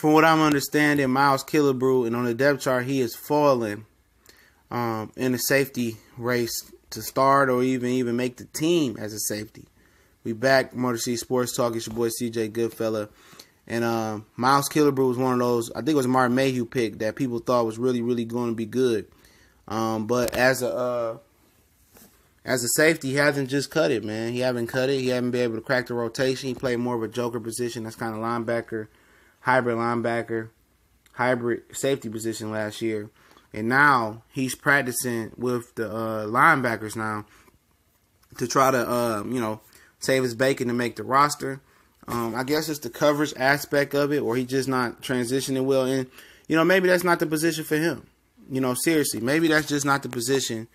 from what I'm understanding, Miles Killbrew, and on the depth chart, he is falling in the safety race to start or even make the team as a safety. We back, Motor City Sports Talk. It's your boy CJ Goodfella. And Miles Killbrew was one of those, I think it was a Martin Mayhew pick that people thought was really, really going to be good. But as a safety, he hasn't just cut it, man. He haven't cut it. He hasn't been able to crack the rotation. He played more of a joker position. That's kind of linebacker, hybrid safety position last year. And now he's practicing with the linebackers now to try to, save his bacon to make the roster. I guess it's the coverage aspect of it, or he's just not transitioning well. And, maybe that's not the position for him. Seriously, maybe that's just not the position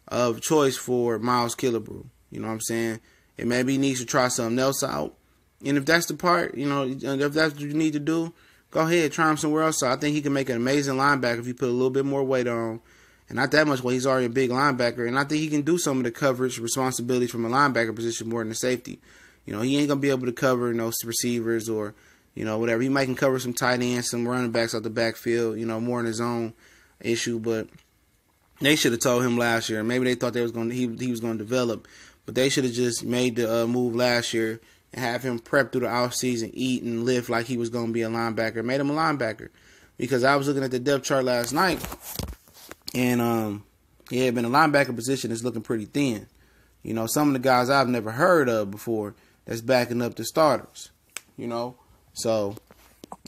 of choice for Miles Killbrew. You know what I'm saying? And maybe he needs to try something else out. And if that's the part, if that's what you need to do, go ahead, try him somewhere else. So I think he can make an amazing linebacker if you put a little bit more weight on. And not that much weight. He's already a big linebacker. And I think he can do some of the coverage responsibilities from a linebacker position more than a safety. He ain't going to be able to cover no receivers or, whatever. He might can cover some tight ends, some running backs out the backfield, more in his own issue. But they should have told him last year. Maybe they thought he was going to develop. But they should have just made the move last year and have him prep through the offseason, eat and lift like he was going to be a linebacker. Made him a linebacker. Because I was looking at the depth chart last night, and he had been a linebacker position that's looking pretty thin. Some of the guys I've never heard of before that's backing up the starters. So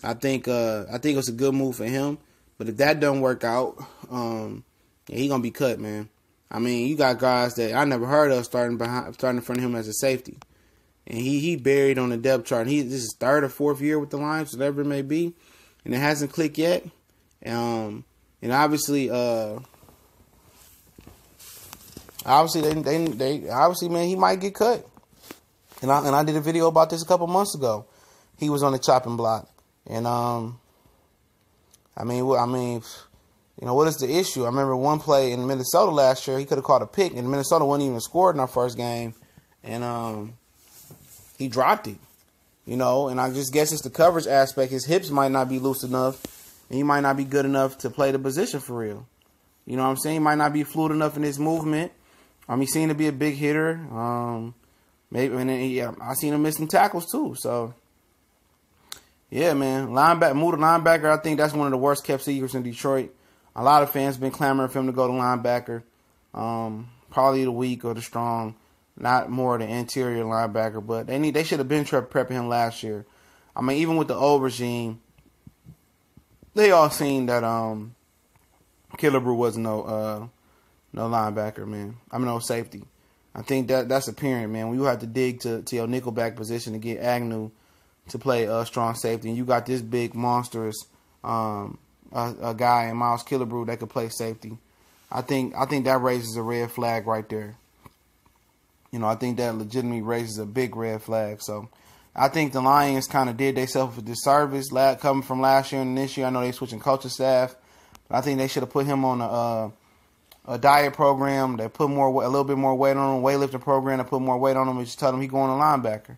I think it was a good move for him. But if that doesn't work out, he gonna be cut, man. I mean, you got guys that I never heard of starting in front of him as a safety. And he buried on the depth chart. This is his third or fourth year with the Lions, whatever it may be. And it hasn't clicked yet. And obviously, man, he might get cut. And I did a video about this a couple months ago. He was on the chopping block. And, what is the issue? I remember one play in Minnesota last year, he could have caught a pick, and Minnesota wasn't even scored in our first game. And, he dropped it, and I just guess it's the coverage aspect. His hips might not be loose enough, and he might not be good enough to play the position for real. You know what I'm saying? He might not be fluid enough in his movement. He seemed to be a big hitter. Maybe, and then, I seen him miss some tackles too. So, yeah, man, move to linebacker. I think that's one of the worst kept secrets in Detroit. A lot of fans been clamoring for him to go to linebacker. Probably the weak or the strong. Not more the interior linebacker, but they should have been prepping him last year. I mean, even with the old regime, they all seen that Killbrew wasn't no linebacker, man. No safety. I think that's apparent, man. When you have to dig to your nickelback position to get Agnew to play strong safety, and you got this big monstrous a guy in Miles Killbrew that could play safety. I think that raises a red flag right there. I think that legitimately raises a big red flag. So I think the Lions kind of did themselves a disservice coming from last year and this year. I know they're switching coaching staff, but I think they should have put him on a diet program that put a little bit more weight on him, weightlifting program that put more weight on him, and just tell him he's going to linebacker.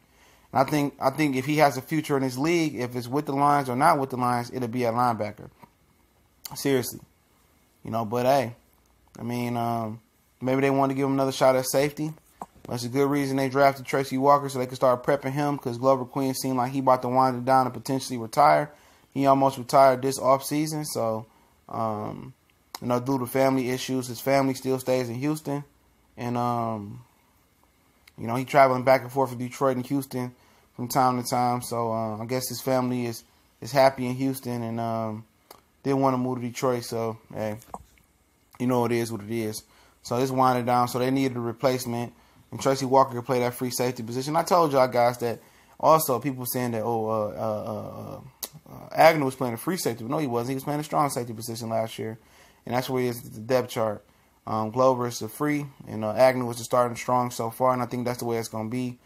And I think if he has a future in this league, if it's with the Lions or not with the Lions, it'll be a linebacker. Seriously. But hey, maybe they want to give him another shot at safety. That's a good reason they drafted Tracy Walker so they could start prepping him, because Glover Queen seemed like he about to wind it down and potentially retire. He almost retired this offseason. So, due to family issues, his family still stays in Houston. And, he traveling back and forth to Detroit and Houston from time to time. So, I guess his family is happy in Houston and didn't want to move to Detroit. So, hey, it is what it is. So, it's winding down. So, they needed a replacement. And Tracy Walker could play that free safety position. I told y'all guys that also people saying that, Agnew was playing a free safety. But no, he wasn't. He was playing a strong safety position last year. And that's where he is at the depth chart. Glover is the free, and Agnew is the starting strong so far. And I think that's the way it's going to be.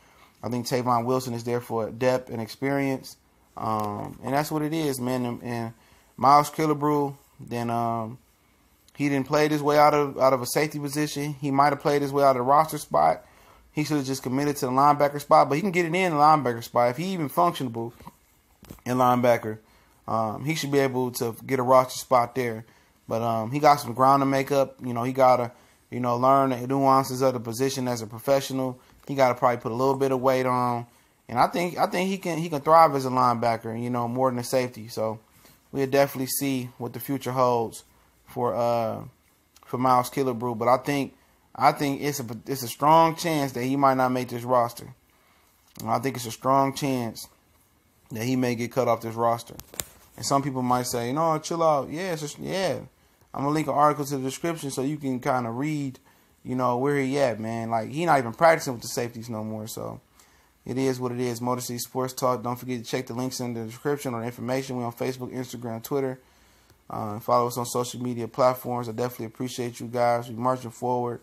I think Tavon Wilson is there for depth and experience. And that's what it is, man. And Miles Killbrew, then he didn't play his way out of a safety position. He might have played his way out of the roster spot. He should have just committed to the linebacker spot, but he can get it in the linebacker spot if he even functionable in linebacker. he should be able to get a roster spot there. But he got some ground to make up. You know, he got to, you know, learn the nuances of the position as a professional. He got to probably put a little bit of weight on. And I think he can thrive as a linebacker, you know, more than a safety. So we'll definitely see what the future holds for Miles Killbrew. But I think it's a strong chance that he might not make this roster. I think it's a strong chance that he may get cut off this roster. And some people might say, no, chill out. Yeah, I'm gonna link an article to the description so you can kind of read, you know, where he at, man. Like, he not even practicing with the safeties no more. So it is what it is. Motor City Sports Talk. Don't forget to check the links in the description or the information. We're on Facebook, Instagram, Twitter. Follow us on social media platforms. I definitely appreciate you guys. We're marching forward.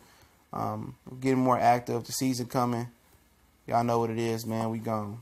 We're getting more active. The season coming. Y'all know what it is, man. We gone.